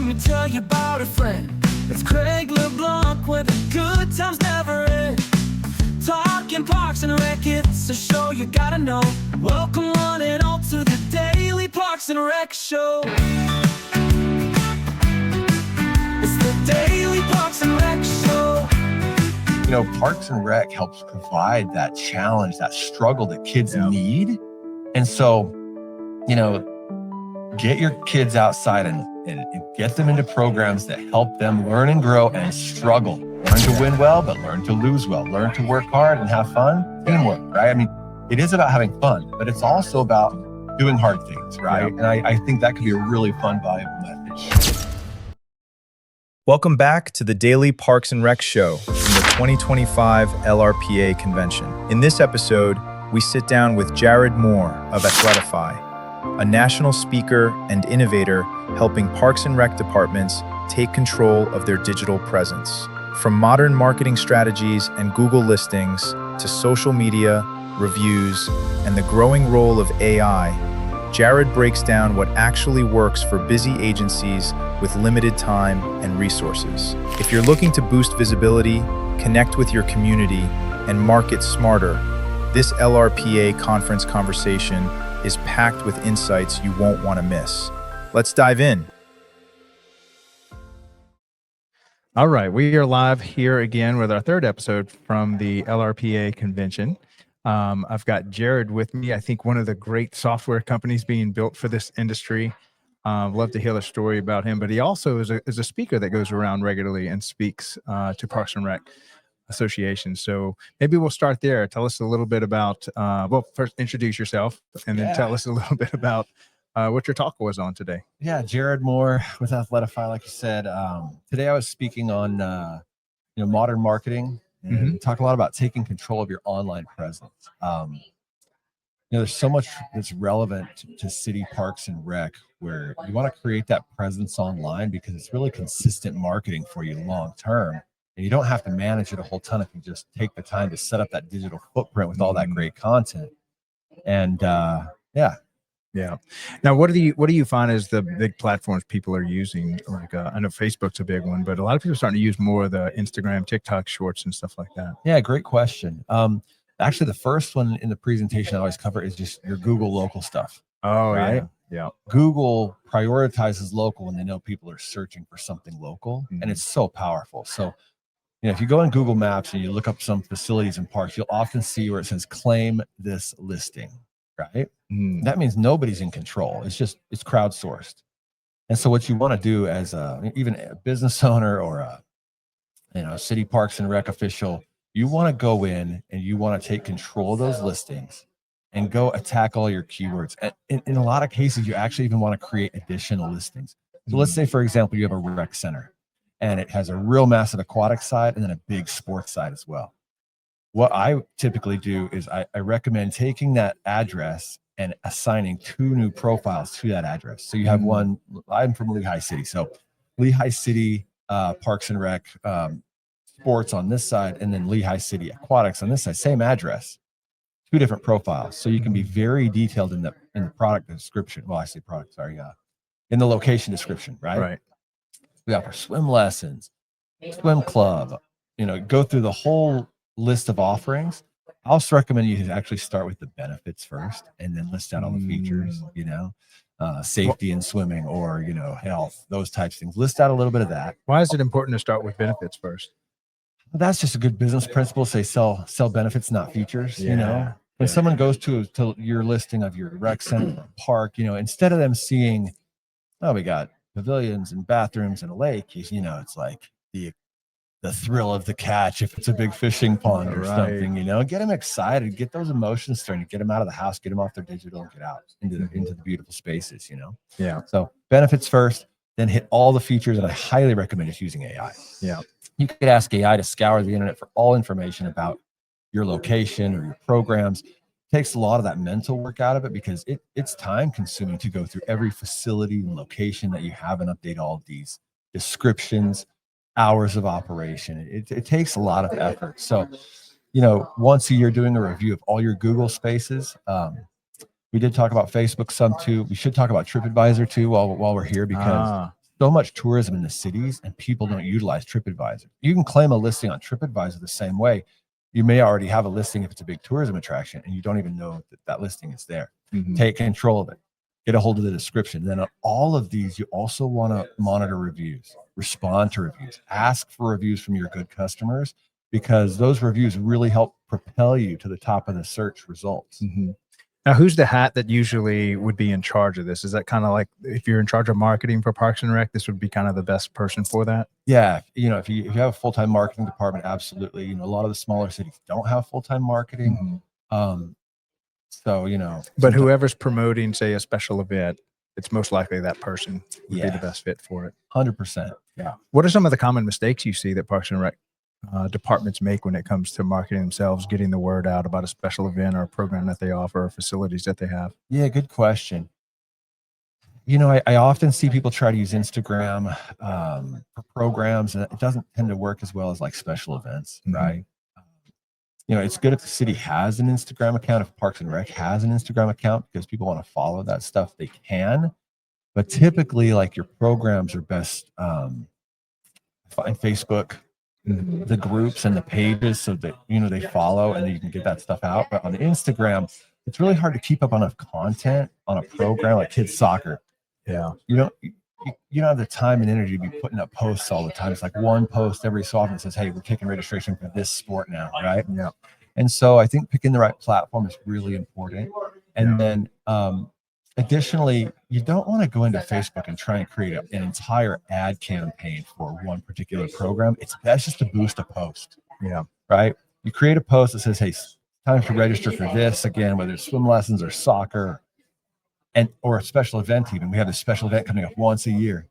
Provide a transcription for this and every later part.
me tell you about a friend. It's Craig LeBlanc where the good times never end. Talking Parks and Rec, it's a show you gotta know. Welcome one and all to the Daily Parks and Rec Show. It's the Daily Parks and Rec Show. You know, Parks and Rec helps provide that challenge, that struggle that kids need. And so, you know, get your kids outside and get them into programs that help them learn and grow and struggle. Learn to win well, but learn to lose well. Learn to work hard and have fun. Teamwork, right? I mean, it is about having fun, but it's also about doing hard things, right? And I think that could be a really fun, valuable message. Welcome back to the Daily Parks and Rec Show from the 2025 LRPA convention. In this episode, we sit down with Jared Moore of Athletify, a national speaker and innovator helping Parks and Rec departments take control of their digital presence. From modern marketing strategies and Google listings to social media, reviews, and the growing role of AI, Jared breaks down what actually works for busy agencies with limited time and resources. If you're looking to boost visibility, connect with your community, and market smarter, this LRPA conference conversation is packed with insights you won't want to miss. Let's dive in. All right, we are live here again with our third episode from the LRPA convention. I've got Jared with me. I think one of the great software companies being built for this industry. Love to hear a story about him, but he also is a speaker that goes around regularly and speaks to Parks and Rec associations. So maybe we'll start there. Tell us a little bit about, well, first introduce yourself and then tell us a little bit about what your talk was on today. Yeah, Jared Moore with Athletify, like you said. Today I was speaking on modern marketing and talk a lot about taking control of your online presence. There's so much that's relevant to city parks and rec where you want to create that presence online because it's really consistent marketing for you long term. And you don't have to manage it a whole ton if you just take the time to set up that digital footprint with all that great content. And Yeah. Now, what do you find as the big platforms people are using? Like, I know Facebook's a big one, but a lot of people are starting to use more of the Instagram, TikTok shorts and stuff like that. Yeah, great question. Actually, the first one in the presentation I always cover is just your Google local stuff. Oh, right? Yeah. Google prioritizes local when they know people are searching for something local, and it's so powerful. So, if you go on Google Maps and you look up some facilities and parks, you'll often see where it says claim this listing, right? That means nobody's in control. It's crowdsourced. And so what you want to do as even a business owner or a city parks and rec official, you want to go in and you want to take control of those listings and go attack all your keywords. And in a lot of cases, you actually even want to create additional listings. So let's say, for example, you have a rec center and it has a real massive aquatic side and then a big sports side as well. What I typically do is I recommend taking that address and assigning 2 new profiles to that address. So you have one, I'm from Lehigh City. So Lehigh City Parks and Rec sports on this side, and then Lehigh City Aquatics on this side, same address, 2 different profiles. So you can be very detailed in the product description. Well, I say product, sorry. In the location description, right? Right. We offer swim lessons, swim club, go through the whole list of offerings. I also recommend you actually start with the benefits first and then list out all the features, safety in swimming or, health, those types of things. List out a little bit of that. Why is it important to start with benefits first? That's just a good business principle. Say sell benefits, not features. When someone goes to your listing of your rec center or park, instead of them seeing, oh, we got pavilions and bathrooms and a lake, it's like the thrill of the catch if it's a big fishing pond or something, get them excited, get those emotions starting, get them out of the house, get them off their digital and get out into the beautiful spaces, Yeah. So benefits first, then hit all the features, and I highly recommend just using AI. Yeah. You could ask AI to scour the internet for all information about your location or your programs. It takes a lot of that mental work out of it because it's time consuming to go through every facility and location that you have and update all of these descriptions, hours of operation. It takes a lot of effort. So, once a year doing a review of all your Google spaces. We did talk about Facebook some too. We should talk about TripAdvisor too while we're here because so much tourism in the cities and people don't utilize TripAdvisor. You can claim a listing on TripAdvisor the same way. You may already have a listing if it's a big tourism attraction and you don't even know that that listing is there. Take control of it. Get a hold of the description. Then on all of these, you also want to monitor reviews, respond to reviews, ask for reviews from your good customers, because those reviews really help propel you to the top of the search results. Now, who's the hat that usually would be in charge of this? Is that kind of like, if you're in charge of marketing for Parks and Rec, this would be kind of the best person for that? Yeah, if you have a full-time marketing department, absolutely. A lot of the smaller cities don't have full-time marketing. So, But whoever's promoting, say, a special event, it's most likely that person would be the best fit for it. 100%. Yeah. What are some of the common mistakes you see that Parks and Rec departments make when it comes to marketing themselves, getting the word out about a special event or a program that they offer or facilities that they have? Yeah, good question. I often see people try to use Instagram for programs, and it doesn't tend to work as well as like special events, right? It's good if the city has an Instagram account, if Parks and Rec has an Instagram account, because people want to follow that stuff, they can. But typically, like, your programs are best find Facebook, the groups and the pages, so that they follow and you can get that stuff out. But on Instagram, it's really hard to keep up on enough content on a program like kids soccer. Yeah. You don't have the time and energy to be putting up posts all the time. It's like one post every so often that says, hey, we're taking registration for this sport now, right? Yeah. And so I think picking the right platform is really important. And then additionally, you don't want to go into Facebook and try and create an entire ad campaign for one particular program. It's best just to boost a post. Yeah. Right? You create a post that says, hey, time to register for this, again, whether it's swim lessons or soccer, or a special event. Even we have this special event coming up once a year.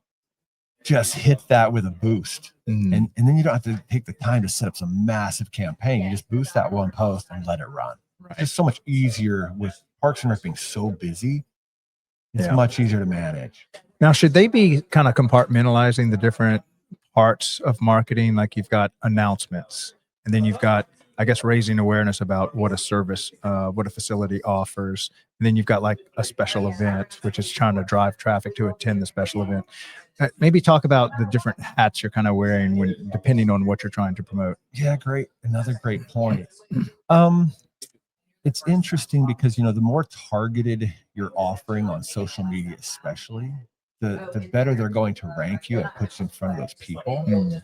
Just hit that with a boost. And then you don't have to take the time to set up some massive campaign. You just boost that one post and let it run. Right. It's so much easier with Parks and Rec being so busy. It's much easier to manage. Now, should they be kind of compartmentalizing the different parts of marketing? Like, you've got announcements, and then you've got, I guess, raising awareness about what a service, what a facility offers. And then you've got like a special event, which is trying to drive traffic to attend the special event. Maybe talk about the different hats you're kind of wearing depending on what you're trying to promote. Yeah, great. Another great point. It's interesting because, the more targeted you're offering on social media, especially, the better they're going to rank you and put you in front of those people.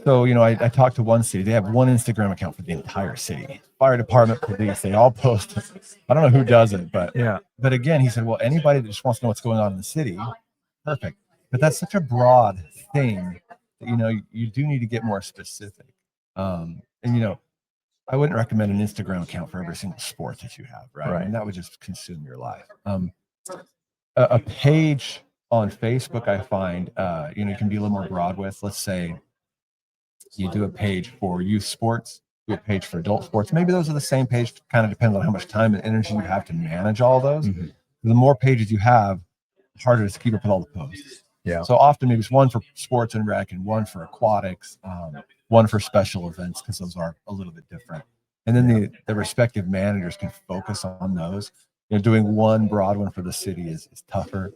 So, I talked to one city. They have one Instagram account for the entire city. Fire department, police, they all post. I don't know who does it, but But again, he said, well, anybody that just wants to know what's going on in the city, perfect. But that's such a broad thing that, you do need to get more specific. I wouldn't recommend an Instagram account for every single sport that you have, right? I mean, that would just consume your life. A page on Facebook, I find, you can be a little more broad with. Let's say you do a page for youth sports, do a page for adult sports. Maybe those are the same page. Kind of depends on how much time and energy you have to manage all those. The more pages you have, the harder it is to keep up with all the posts. Yeah. So often maybe it's one for sports and rec and one for aquatics, one for special events, because those are a little bit different. And then the respective managers can focus on those. Doing one broad one for the city is tougher.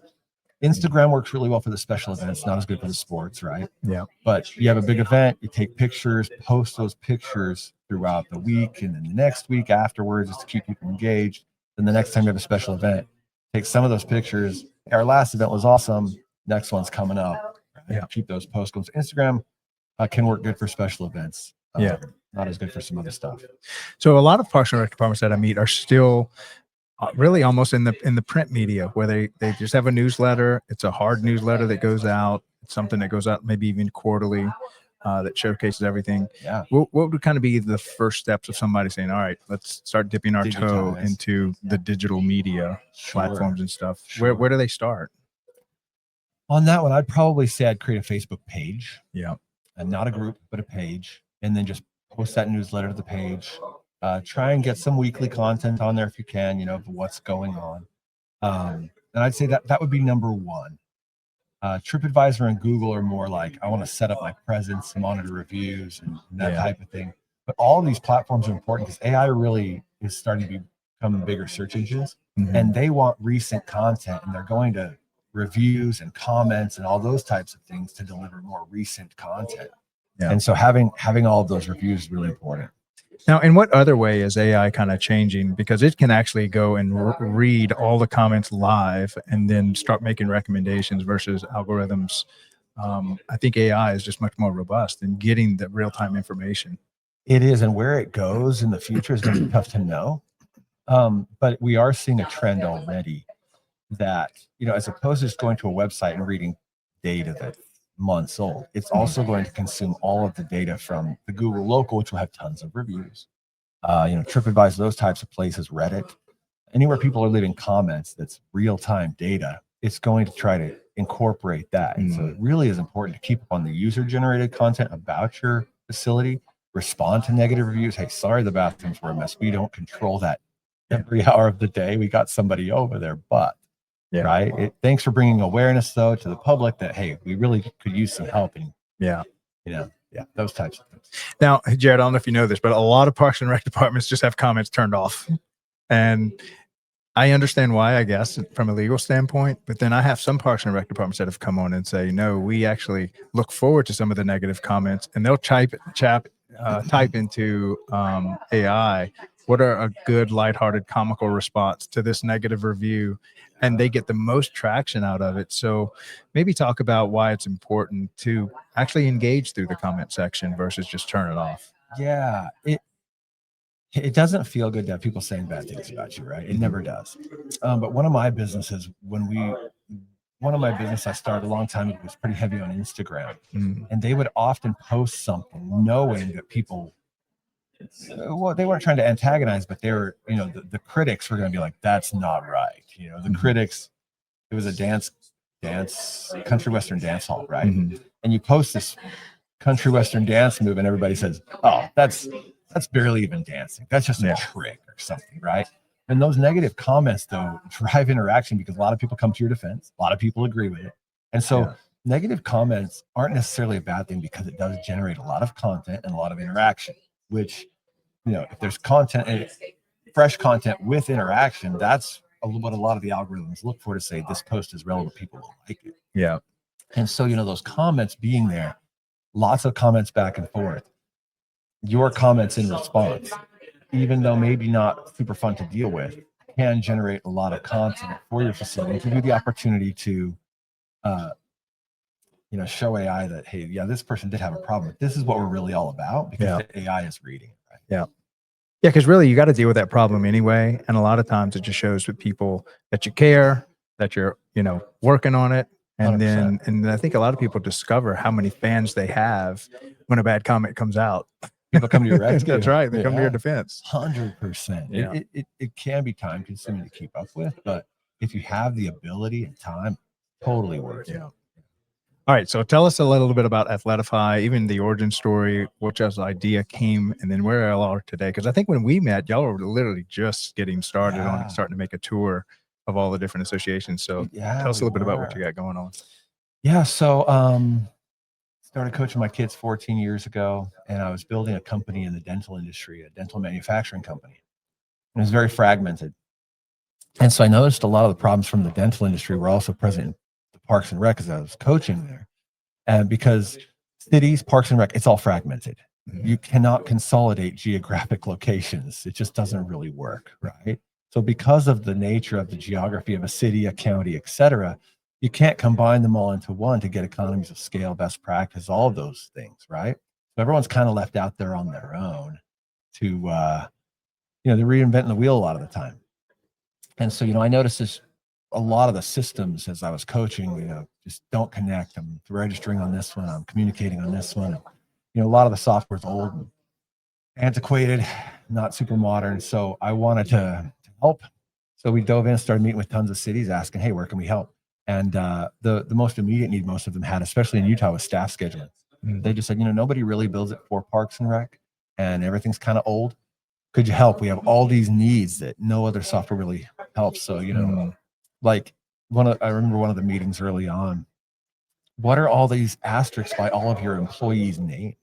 Instagram works really well for the special events, not as good for the sports, right? Yeah. But you have a big event, you take pictures, post those pictures throughout the week, and then the next week afterwards, just to keep people engaged. Then the next time you have a special event, take some of those pictures. Our last event was awesome. Next one's coming up. Yeah. Keep those posts going. So Instagram can work good for special events. Not as good for some other stuff. So a lot of Parks and Rec departments that I meet are still really almost in the print media, where they just have a newsletter. It's a hard newsletter that goes out. It's something that goes out maybe even quarterly, that showcases everything. Yeah. What would kind of be the first steps of somebody saying, all right, let's start dipping our toe into the digital media platforms and stuff? Where do they start? On that one, I'd probably say I'd create a Facebook page. Yeah. And not a group, but a page. And then just post that newsletter to the page. Try and get some weekly content on there if you can, of what's going on. And I'd say that would be number one. TripAdvisor and Google are more like, I want to set up my presence, monitor reviews, and that type of thing. But all of these platforms are important because AI really is starting to become bigger search engines, and they want recent content, and they're going to reviews and comments and all those types of things to deliver more recent content. Yeah. And so having all of those reviews is really important. Now, in what other way is AI kind of changing? Because it can actually go and read all the comments live and then start making recommendations versus algorithms. I think AI is just much more robust in getting the real-time information. It is, and where it goes in the future is going to be tough to know. But we are seeing a trend already that, as opposed to just going to a website and reading data that's months old, it's also going to consume all of the data from the Google local, which will have tons of reviews. TripAdvisor, those types of places, Reddit, anywhere people are leaving comments that's real-time data, it's going to try to incorporate that. And so it really is important to keep up on the user-generated content about your facility, respond to negative reviews. Hey, sorry, the bathrooms were a mess. We don't control that every hour of the day. We got somebody over there, but right. Thanks for bringing awareness though to the public that, hey, we really could use some help. And those types of things. Now, Jared, I don't know if you know this, but a lot of Parks and Rec departments just have comments turned off. And I understand why, I guess, from a legal standpoint, but then I have some Parks and Rec departments that have come on and say, no, we actually look forward to some of the negative comments, and they'll type into AI, what are a good, lighthearted, comical response to this negative review, and they get the most traction out of it. So maybe talk about why it's important to actually engage through the comment section versus just turn it off. Yeah, it doesn't feel good to have people saying bad things about you, right? It never does. But one of my businesses, I started a long time ago, was pretty heavy on Instagram, and they would often post something knowing that people, they weren't trying to antagonize, but they were, the critics were going to be like, that's not right. The critics, it was a dance, country Western dance hall, right? And you post this country Western dance move and everybody says, oh, that's barely even dancing. That's just a trick or something, right? And those negative comments, though, drive interaction because a lot of people come to your defense. A lot of people agree with it. And so negative comments aren't necessarily a bad thing because it does generate a lot of content and a lot of interaction, which, if there's content and fresh content with interaction, that's what a lot of the algorithms look for to say this post is relevant. People will like it. Yeah. And so, those comments being there, lots of comments back and forth, your comments in response, even though maybe not super fun to deal with, can generate a lot of content for your facility and give you the opportunity to, show AI that, hey, this person did have a problem. This is what we're really all about because the AI is reading. Right? Yeah. Yeah, because really you got to deal with that problem anyway. And a lot of times it just shows with people that you care, that you're, working on it. And 100%. and I think a lot of people discover how many fans they have when a bad comment comes out. People come to your rescue. That's right. They come to your defense. 100%. Yeah. It can be time consuming to keep up with, but if you have the ability and time, totally worth it. All right. So tell us a little bit about Athletify, even the origin story, what y'all's idea came, and then where y'all are today. Because I think when we met, y'all were literally just getting started on it, starting to make a tour of all the different associations. So tell us a little bit about what you got going on. Yeah. So started coaching my kids 14 years ago, and I was building a company in the dental industry, a dental manufacturing company. And it was very fragmented. And so I noticed a lot of the problems from the dental industry were also present in the Parks and Rec as I was coaching there. And because cities, Parks and Rec, it's all fragmented. You cannot consolidate geographic locations. It just doesn't really work, right? So because of the nature of the geography of a city, a county, et cetera, you can't combine them all into one to get economies of scale, best practice, all of those things, right? So everyone's kind of left out there on their own to, they're reinventing the wheel a lot of the time. And so, I noticed this, a lot of the systems as I was coaching, just don't connect. I'm registering on this one. I'm communicating on this one. A lot of the software's old and antiquated, not super modern. So I wanted to help. So we dove in and started meeting with tons of cities asking, hey, where can we help? And the most immediate need most of them had, especially in Utah, was staff scheduling. They just said, nobody really builds it for Parks and Rec, and everything's kind of old. Could you help? We have all these needs that no other software really helps. So, like I remember one of the meetings early on, what are all these asterisks by all of your employees' names?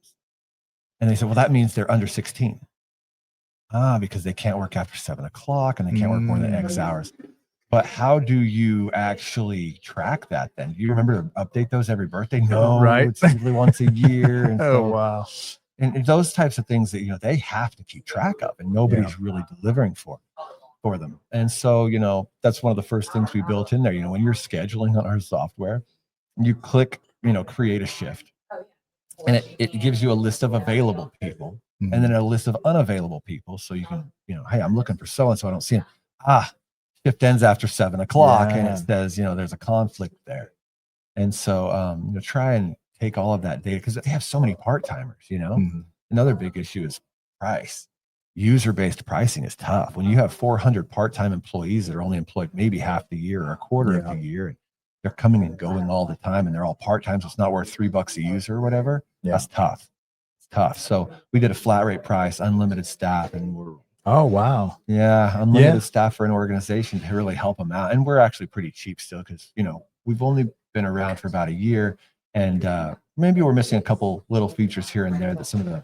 And they said, well, that means they're under 16. Because they can't work after 7 o'clock and they can't work more than X hours. But how do you actually track that then? Do you remember to update those every birthday? No, Right. it's usually once a year. And Oh, so, wow. and those types of things that, they have to keep track of, and nobody's really delivering for them. And so, that's one of the first things we built in there. When you're scheduling on our software, you click, create a shift, and it gives you a list of available people and then a list of unavailable people. So you can, hey, I'm looking for so-and-so. I don't see him. Shift ends after 7:00 and it says, there's a conflict there. And so, try and take all of that data, because they have so many part-timers, Another big issue is price. User-based pricing is tough. When you have 400 part-time employees that are only employed maybe half the year or a quarter of the year, and they're coming and going all the time, and they're all part-time, so it's not worth $3 a user or whatever. That's tough. It's tough. So we did a flat rate price, unlimited staff, and Oh, wow. unlimited staff for an organization to really help them out. And we're actually pretty cheap still, because, we've only been around for about a year, and maybe we're missing a couple little features here and there that some of the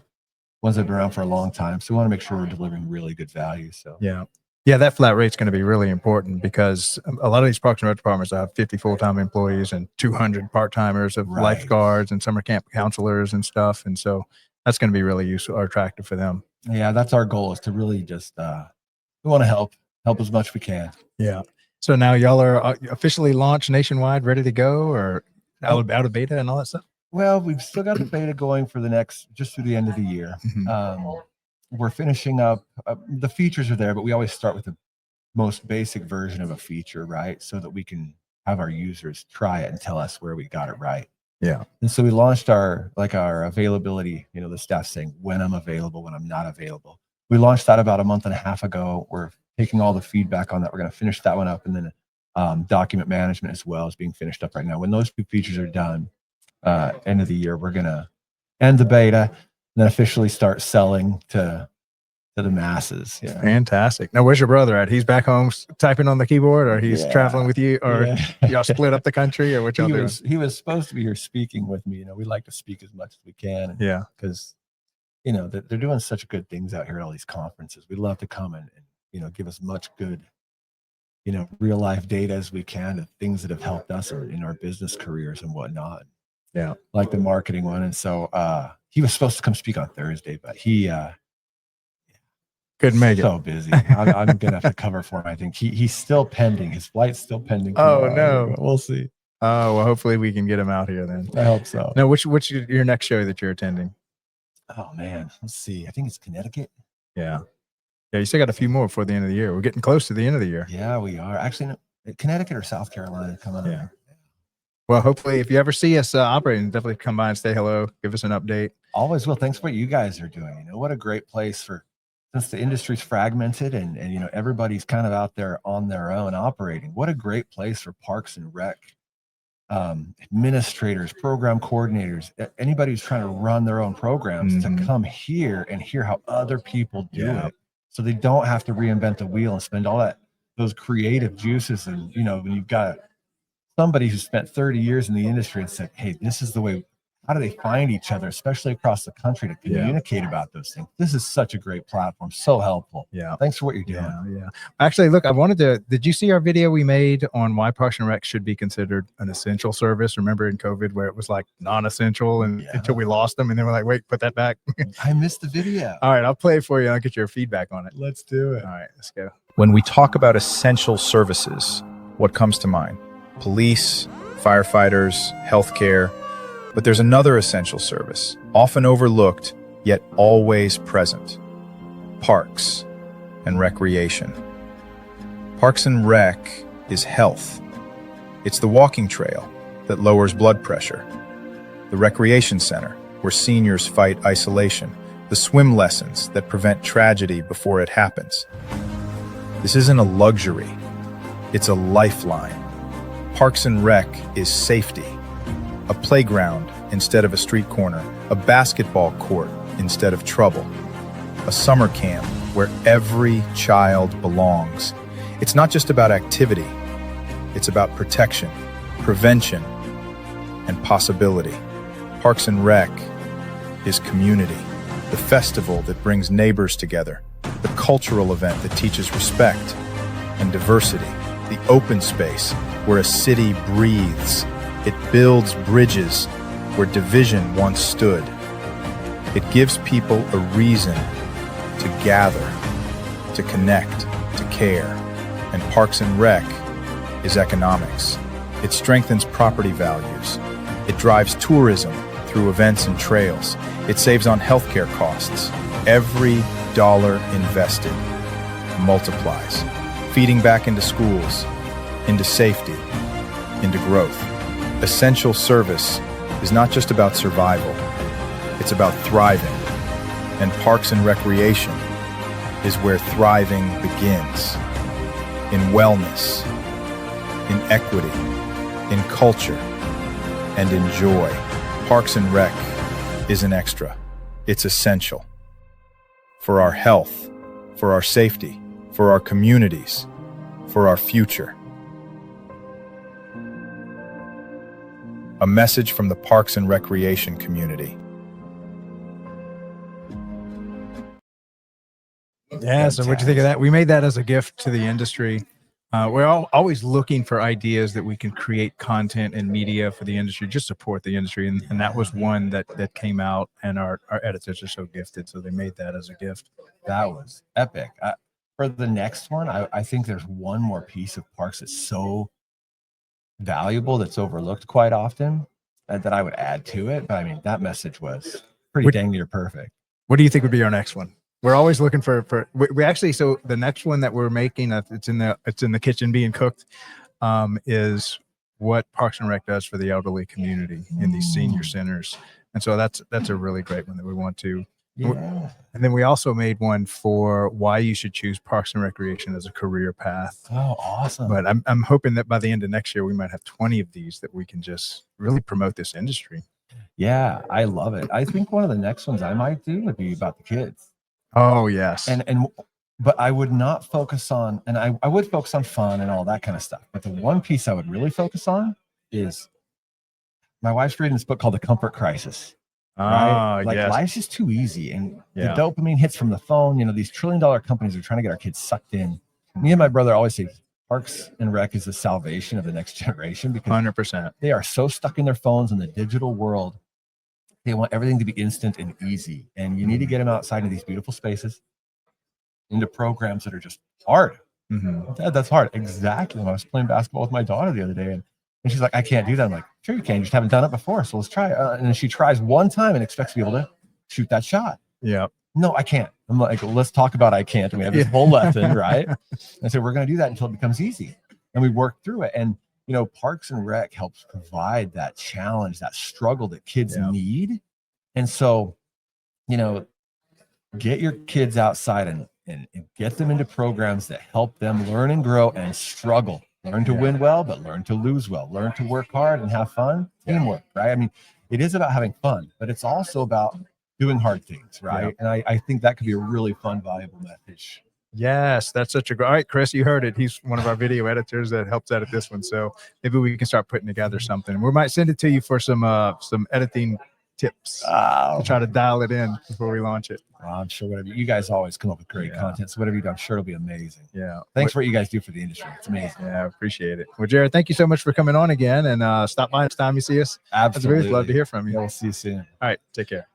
ones that have been around for a long time. So we want to make sure we're delivering really good value. So yeah, that flat rate's going to be really important, because a lot of these Parks and Rec departments have 50 full-time employees and 200 part-timers of lifeguards and summer camp counselors and stuff. And so that's going to be really useful or attractive for them. Yeah, that's our goal, is to really just, we want to help as much as we can. Yeah. So now y'all are officially launched nationwide, ready to go, or out of beta and all that stuff? Well, we've still got the beta going for just through the end of the year. We're finishing up. The features are there, but we always start with the most basic version of a feature, right? So that we can have our users try it and tell us where we got it right. Yeah. And so we launched our availability, the staff saying when I'm available, when I'm not available. We launched that about a month and a half ago. We're taking all the feedback on that. We're going to finish that one up, and then document management as well is being finished up right now. When those two features are done, end of the year, we're going to end the beta and then officially start selling to the masses. Yeah. Fantastic. Now, where's your brother at? He's back home typing on the keyboard, or he's traveling with you, or y'all split up the country, or what y'all doing? He was supposed to be here speaking with me. We like to speak as much as we can. Because, they're doing such good things out here at all these conferences. We'd love to come and give as much good, real life data as we can of things that have helped us in our business careers and whatnot. Yeah. Like the marketing one. And so he was supposed to come speak on Thursday, but he couldn't make it. So busy. I'm gonna have to cover for him. I think he's still pending. His flight's still pending. Oh, no. We'll see. Oh, well, hopefully we can get him out here then. I hope so. Now, what's your next show that you're attending? Oh man, let's see. I think it's Connecticut. Yeah. You still got a few more before the end of the year. We're getting close to the end of the year. Yeah, we are. Actually, no, Connecticut or South Carolina coming up. Yeah. Well, hopefully, if you ever see us operating, definitely come by and say hello. Give us an update. Always will. Thanks for what you guys are doing. What a great place since the industry's fragmented and everybody's kind of out there on their own operating. What a great place for Parks and Rec administrators, program coordinators, anybody who's trying to run their own programs to come here and hear how other people do it, so they don't have to reinvent the wheel and spend all those creative juices. And when you've got somebody who spent 30 years in the industry and said, hey, this is the way. How do they find each other, especially across the country, to communicate about those things? This is such a great platform. So helpful. Yeah. Thanks for what you're doing. Yeah. Actually, look, did you see our video we made on why Parks and Rec should be considered an essential service? Remember in COVID where it was like non-essential until we lost them, and then we're like, wait, put that back. I missed the video. All right, I'll play it for you. I'll get your feedback on it. Let's do it. All right, let's go. When we talk about essential services, what comes to mind? Police, firefighters, healthcare. But there's another essential service, often overlooked, yet always present: parks and recreation. Parks and Rec is health. It's the walking trail that lowers blood pressure, the recreation center where seniors fight isolation, the swim lessons that prevent tragedy before it happens. This isn't a luxury, it's a lifeline. Parks and Rec is safety. A playground instead of a street corner, a basketball court instead of trouble, a summer camp where every child belongs. It's not just about activity, it's about protection, prevention, and possibility. Parks and Rec is community, the festival that brings neighbors together, the cultural event that teaches respect and diversity. the open space where a city breathes. It builds bridges where division once stood. It gives people a reason to gather, to connect, to care. And Parks and Rec is economics. It strengthens property values. It drives tourism through events and trails. It saves on healthcare costs. Every dollar invested multiplies, feeding back into schools, into safety, into growth. Essential service is not just about survival, it's about thriving. And Parks and Recreation is where thriving begins. In wellness, in equity, in culture, and in joy. Parks and Rec isn't extra, it's essential. For our health, for our safety, for our communities, for our future. A message from the Parks and Recreation community. Yeah. So what'd you think of that? We made that as a gift to the industry. We're always looking for ideas that we can create content and media for the industry, just support the industry. And that was one that came out, and our editors are so gifted. So they made that as a gift. That was epic. For the next one, I think there's one more piece of parks that's so valuable that's overlooked quite often that I would add to it. But I mean, that message was pretty dang near perfect. What do you think would be our next one? We're always looking for we actually, so the next one that we're making, it's in the kitchen being cooked, is what Parks and Rec does for the elderly community in these senior centers. And so that's a really great one that we want to. Yeah. And then we also made one for why you should choose Parks and Recreation as a career path. Oh, awesome. But I'm hoping that by the end of next year, we might have 20 of these that we can just really promote this industry. Yeah, I love it. I think one of the next ones I might do would be about the kids. Oh, yes. But I would not focus on, and I would focus on fun and all that kind of stuff. But the one piece I would really focus on is my wife's reading this book called The Comfort Crisis. Right? Like yes. life's just too easy, and the dopamine hits from the phone. You know, these trillion-dollar companies are trying to get our kids sucked in. Me and my brother always say Parks and Rec is the salvation of the next generation, because 100%. they are so stuck in their phones in the digital world. They want everything to be instant and easy, and you need to get them outside of these beautiful spaces into programs that are just hard. Dad, that's hard. Exactly. When I was playing basketball with my daughter the other day, and she's like, I can't do that. I'm like, sure you can. You just haven't done it before. So let's try it. And then she tries one time and expects to be able to shoot that shot. Yeah. No, I can't. I'm like, let's talk about I can't. And we have this whole lesson, right? And so we're going to do that until it becomes easy. And we work through it. And, you know, Parks and Rec helps provide that challenge, that struggle that kids need. And so, you know, get your kids outside and get them into programs that help them learn and grow and struggle. Learn to win well, but learn to lose well. Learn to work hard and have fun. Teamwork, right? I mean, it is about having fun, but it's also about doing hard things, right? And I think that could be a really fun, valuable message. Yes, that's such a great. All right, Chris, you heard it. He's one of our video editors that helps edit this one. So maybe we can start putting together something. We might send it to you for some editing tips to try to dial it in before we launch it. I'm sure whatever you guys always come up with great content. So whatever you do, I'm sure it'll be amazing. Yeah. Thanks for what you guys do for the industry. It's amazing. Yeah, I appreciate it. Well, Jared, thank you so much for coming on again, and stop by next time you see us. Absolutely. We'd love to hear from you. Yeah, we'll see you soon. All right. Take care.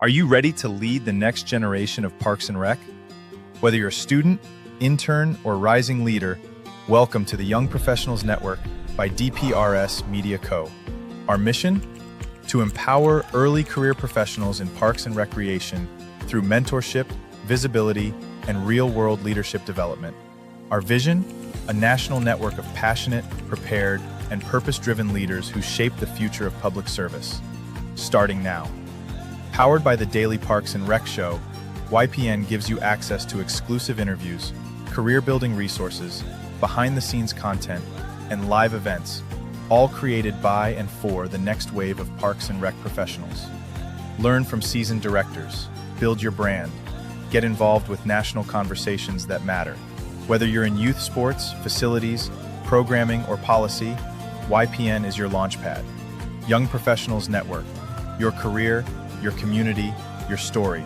Are you ready to lead the next generation of Parks and Rec? Whether you're a student, intern, or rising leader, welcome to the Young Professionals Network by DPRS Media Co. Our mission? To empower early career professionals in parks and recreation through mentorship, visibility, and real-world leadership development. Our vision? A national network of passionate, prepared, and purpose-driven leaders who shape the future of public service. Starting now. Powered by the Daily Parks and Rec Show, YPN gives you access to exclusive interviews, career-building resources, behind-the-scenes content, and live events, all created by and for the next wave of Parks and Rec professionals. Learn from seasoned directors, build your brand, get involved with national conversations that matter. Whether you're in youth sports, facilities, programming, or policy, YPN is your launchpad. Young Professionals Network, your career, your community, your story.